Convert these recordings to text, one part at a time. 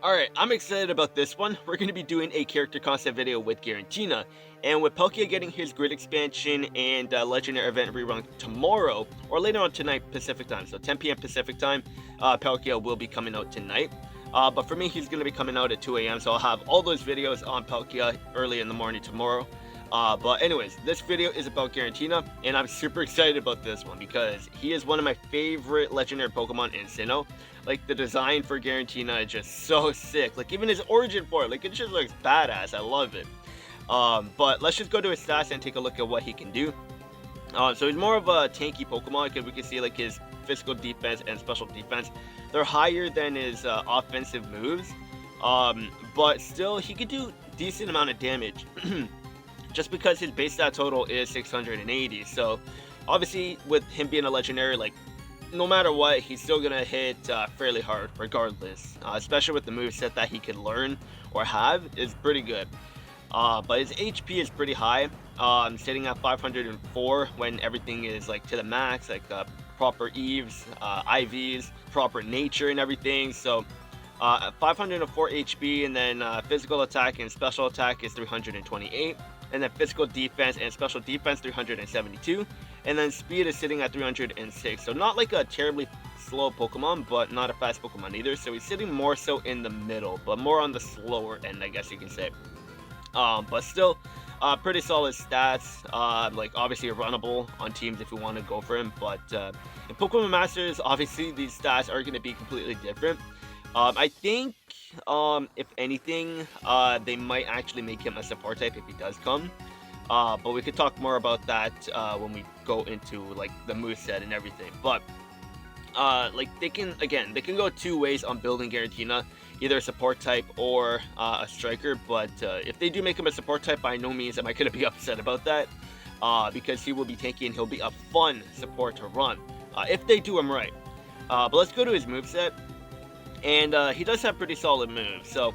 Alright, I'm excited about this one. We're going to be doing a character concept video with Girantina, and with Palkia getting his grid expansion and legendary event rerun tomorrow, or later on tonight Pacific time, so 10 p.m. Pacific time, Palkia will be coming out tonight. But for me, he's going to be coming out at 2 a.m., so I'll have all those videos on Palkia early in the morning tomorrow. But anyways, this video is about Girantina, and I'm super excited about this one because he is one of my favorite legendary Pokemon in Sinnoh. Like, the design for Girantina is just so sick. Like, even his origin form, like, it just looks badass. I love it. But let's just go to his stats and take a look at what he can do. So he's more of a tanky Pokemon because we can see, like, his physical defense and special defense. They're higher than his offensive moves. But still, he could do decent amount of damage. Just because his base stat total is 680. So, obviously, with him being a legendary, like, no matter what, he's still gonna hit fairly hard, regardless. Especially with the moveset that he can learn or have is pretty good. But his HP is pretty high, sitting at 504 when everything is like to the max, like proper Eves, IVs, proper nature and everything. So 504 HP, and then physical attack and special attack is 328. And then physical defense and special defense 372, and then speed is sitting at 306. So not like a terribly slow Pokemon, but not a fast Pokemon either. So he's sitting more so in the middle, but more on the slower end, I guess you can say. But still, pretty solid stats. Like, obviously runnable on teams if you want to go for him. But in Pokemon Masters, obviously these stats are going to be completely different. I think, if anything, they might actually make him a support type if he does come. But we could talk more about that when we go into, like, the moveset and everything. But, like, they can go two ways on building Girantina. Either a support type or a striker. But if they do make him a support type, by no means am I going to be upset about that. Because he will be tanky and he'll be a fun support to run. If they do him right. But let's go to his moveset. And he does have pretty solid moves, so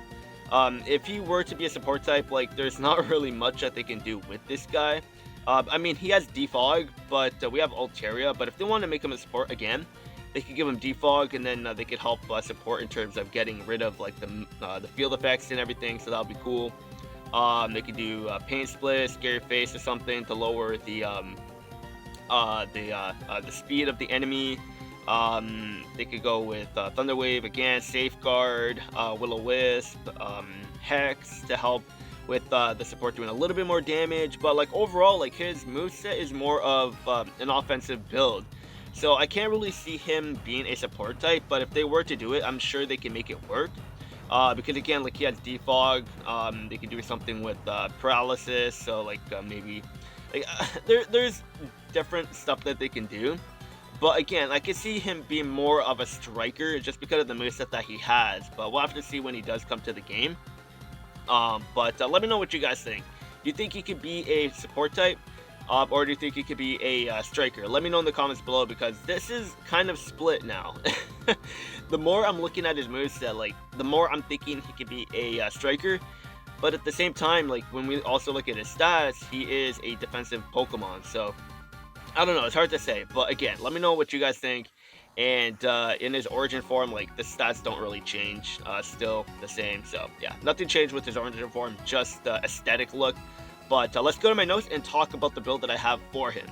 if he were to be a support type, like, there's not really much that they can do with this guy. I mean, he has Defog, but we have Altaria, but if they want to make him a support again, they could give him Defog, and then they could help support in terms of getting rid of, like, the field effects and everything, so that would be cool. They could do Pain Split, Scary Face or something to lower the speed of the enemy. They could go with Thunder Wave again, Safeguard, Will-O-Wisp, Hex to help with the support doing a little bit more damage. But, like, overall, like, his moveset is more of an offensive build. So I can't really see him being a support type, but if they were to do it, I'm sure they can make it work. Because again, like, he has Defog, they could do something with Paralysis, so like maybe like, there's different stuff that they can do. But again, I can see him being more of a striker just because of the moveset that he has. But we'll have to see when he does come to the game. But let me know what you guys think. Do you think he could be a support type? Or do you think he could be a striker? Let me know in the comments below, because this is kind of split now. The more I'm looking at his moveset, like, the more I'm thinking he could be a striker. But at the same time, like, when we also look at his stats, he is a defensive Pokemon. So I don't know, it's hard to say, but again, let me know what you guys think. And in his origin form, like, the stats don't really change, still the same. So yeah, nothing changed with his origin form, just the aesthetic look. But let's go to my notes and talk about the build that I have for him.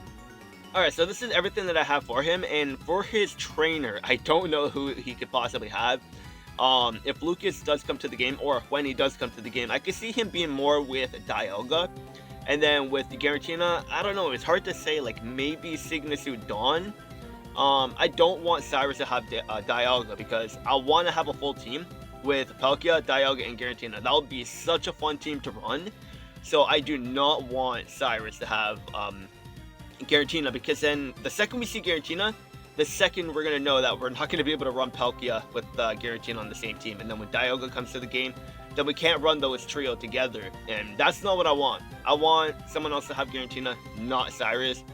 Alright, so this is everything that I have for him, and for his trainer, I don't know who he could possibly have. If Lucas does come to the game, or when he does come to the game, I could see him being more with Dialga. And then with the Girantina, I don't know, it's hard to say, like, maybe Signasu Dawn. I don't want Cyrus to have Dialga, because I want to have a full team with Palkia, Dialga, and Girantina. That would be such a fun team to run. So I do not want Cyrus to have Girantina, because then the second we see Girantina, the second we're going to know that we're not going to be able to run Palkia with Girantina on the same team. And then when Dialga comes to the game, then we can't run those trio together, and that's not what I want. I want someone else to have Girantina, not Cyrus.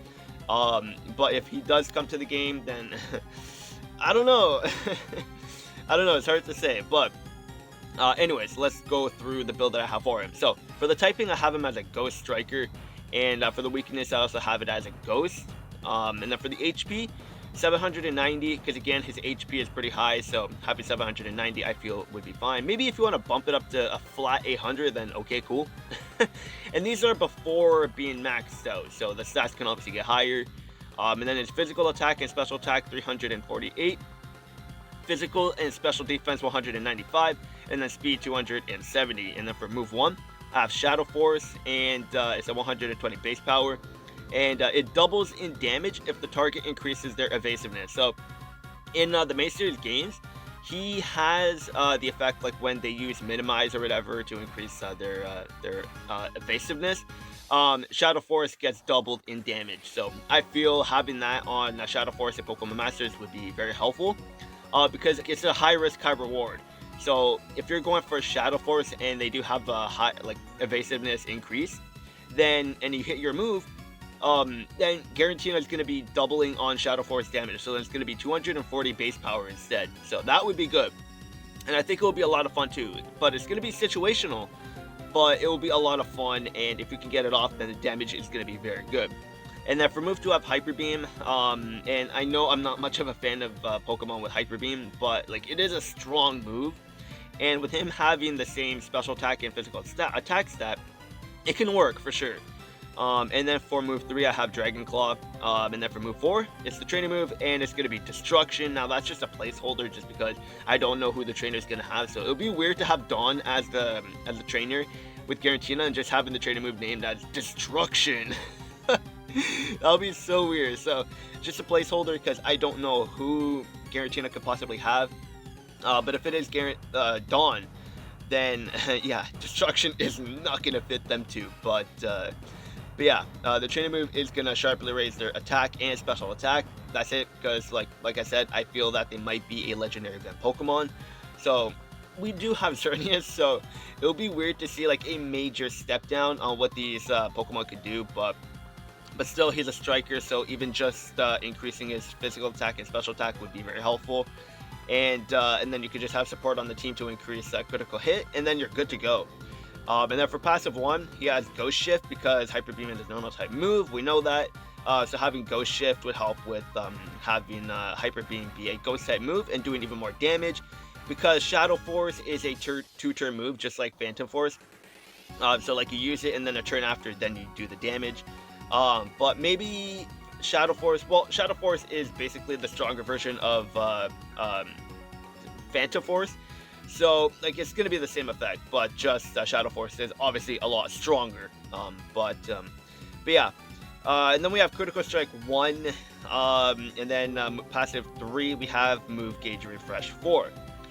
But if he does come to the game, then I don't know. I don't know, it's hard to say. But anyways, let's go through the build that I have for him. So for the typing, I have him as a Ghost Striker, and for the weakness, I also have it as a Ghost. And then for the HP, 790, because again, his HP is pretty high, so having 790 I feel would be fine. Maybe if you want to bump it up to a flat 800, then okay, cool. And these are before being maxed out, so the stats can obviously get higher. And then his physical attack and special attack 348, physical and special defense 195, and then speed 270. And then for move 1, I have Shadow Force, and it's a 120 base power, and it doubles in damage if the target increases their evasiveness. So in the main series games, he has the effect like when they use minimize or whatever to increase their evasiveness. Shadow Force gets doubled in damage, so I feel having that on Shadow Force and Pokemon Masters would be very helpful, because it's a high risk, high reward. So if you're going for Shadow Force and they do have a high like evasiveness increase, then and you hit your move, then Girantina is going to be doubling on Shadow Force damage, so then it's going to be 240 base power instead. So that would be good, and I think it will be a lot of fun too. But it's going to be situational, but it will be a lot of fun, and if you can get it off, then the damage is going to be very good. And then for move 2, I have Hyper Beam, and I know I'm not much of a fan of Pokemon with Hyper Beam, but like it is a strong move, and with him having the same special attack and physical attack stat, it can work for sure. And then for move 3, I have Dragon Claw, and then for move 4, it's the training move, and it's going to be Destruction. Now that's just a placeholder, just because I don't know who the trainer is going to have, so it would be weird to have Dawn as the trainer with Girantina and just having the training move named as Destruction. That'll be so weird. So just a placeholder, because I don't know who Girantina could possibly have, but if it is Dawn, then yeah, Destruction is not going to fit them too. But yeah, the training move is going to sharply raise their attack and special attack. That's it, because like I said, I feel that they might be a legendary event Pokemon. So we do have Xerneas, so it'll be weird to see like a major step down on what these Pokemon could do, but still, he's a striker, so even just increasing his physical attack and special attack would be very helpful. And then you could just have support on the team to increase critical hit, and then you're good to go. And then for passive 1, he has Ghost Shift, because Hyper Beam is a normal type move, we know that. So having Ghost Shift would help with having Hyper Beam be a Ghost type move and doing even more damage, because Shadow Force is a 2-turn move, just like Phantom Force. So like you use it, and then a turn after, then you do the damage. But maybe Shadow Force, well, Shadow Force is basically the stronger version of Phantom Force, so like it's going to be the same effect, but just Shadow Force is obviously a lot stronger. But yeah, and then we have Critical Strike 1, and then passive 3, we have Move Gauge Refresh 4.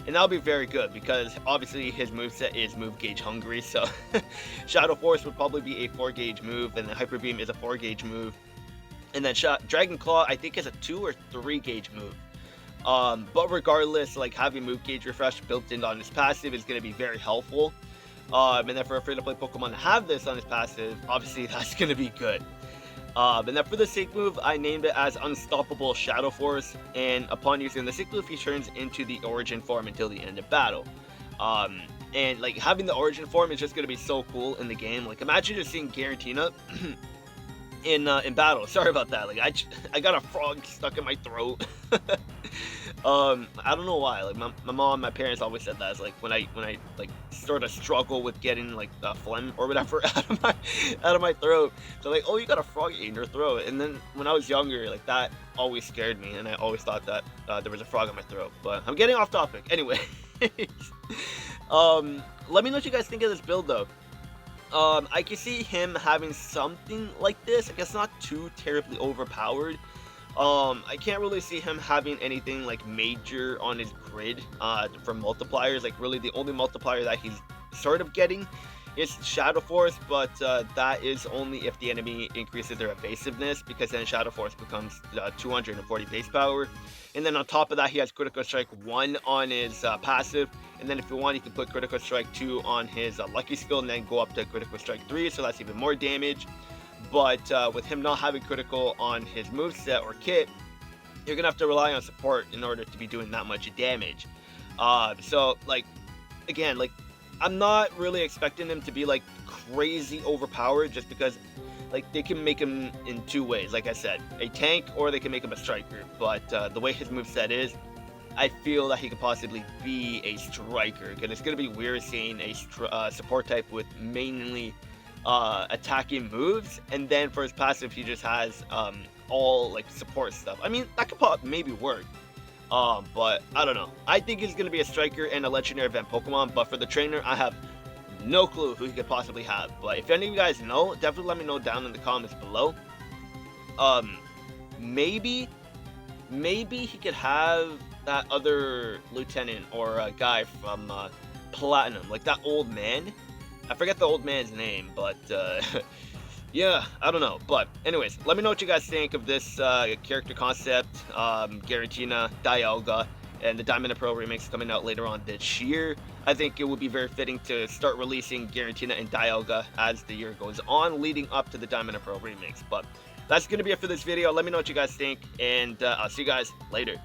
And that'll be very good, because obviously his moveset is move gauge hungry, so Shadow Force would probably be a 4 gauge move, and then Hyper Beam is a 4 gauge move. And then Dragon Claw, I think, is a 2 or 3 gauge move. But regardless, like having move gauge refresh built in on his passive is going to be very helpful. And then for a free-to-play Pokemon to have this on his passive, obviously that's going to be good. And then for the Sync move, I named it as Unstoppable Shadow Force, and upon using the Sync move, he turns into the Origin form until the end of battle. And like having the Origin form is just going to be so cool in the game. Like imagine just seeing Girantina in battle. Sorry about that. Like I got a frog stuck in my throat. I don't know why. Like my mom, my parents always said that. It's like when I like sort of struggle with getting like phlegm or whatever out of my throat. So like, oh, you got a frog in your throat. And then when I was younger, like that always scared me, and I always thought that there was a frog in my throat. But I'm getting off topic. Anyway, let me know what you guys think of this build though. I can see him having something like this. I guess not too terribly overpowered. I can't really see him having anything like major on his grid for multipliers. Like really the only multiplier that he's sort of getting is Shadow Force, but that is only if the enemy increases their evasiveness, because then Shadow Force becomes 240 base power. And then on top of that, he has Critical Strike 1 on his passive, and then if you want, you can put Critical Strike 2 on his Lucky Skill, and then go up to Critical Strike 3, so that's even more damage. But with him not having critical on his moveset or kit, you're gonna have to rely on support in order to be doing that much damage. So like again, like I'm not really expecting him to be like crazy overpowered, just because like they can make him in two ways. Like I said, a tank, or they can make him a striker. But the way his moveset is, I feel that he could possibly be a striker, because it's gonna be weird seeing a support type with mainly attacking moves, and then for his passive he just has all like support stuff. I mean, that could maybe work. But I don't know. I think he's gonna be a striker and a legendary event Pokemon, but for the trainer, I have no clue who he could possibly have. But if any of you guys know, definitely let me know down in the comments below. Maybe he could have that other lieutenant or guy from Platinum, like that old man. I forget the old man's name, but yeah, I don't know. But anyways, let me know what you guys think of this character concept, Girantina, Dialga, and the Diamond and Pearl remix coming out later on this year. I think it would be very fitting to start releasing Girantina and Dialga as the year goes on, leading up to the Diamond and Pearl remix. But that's going to be it for this video. Let me know what you guys think, and I'll see you guys later.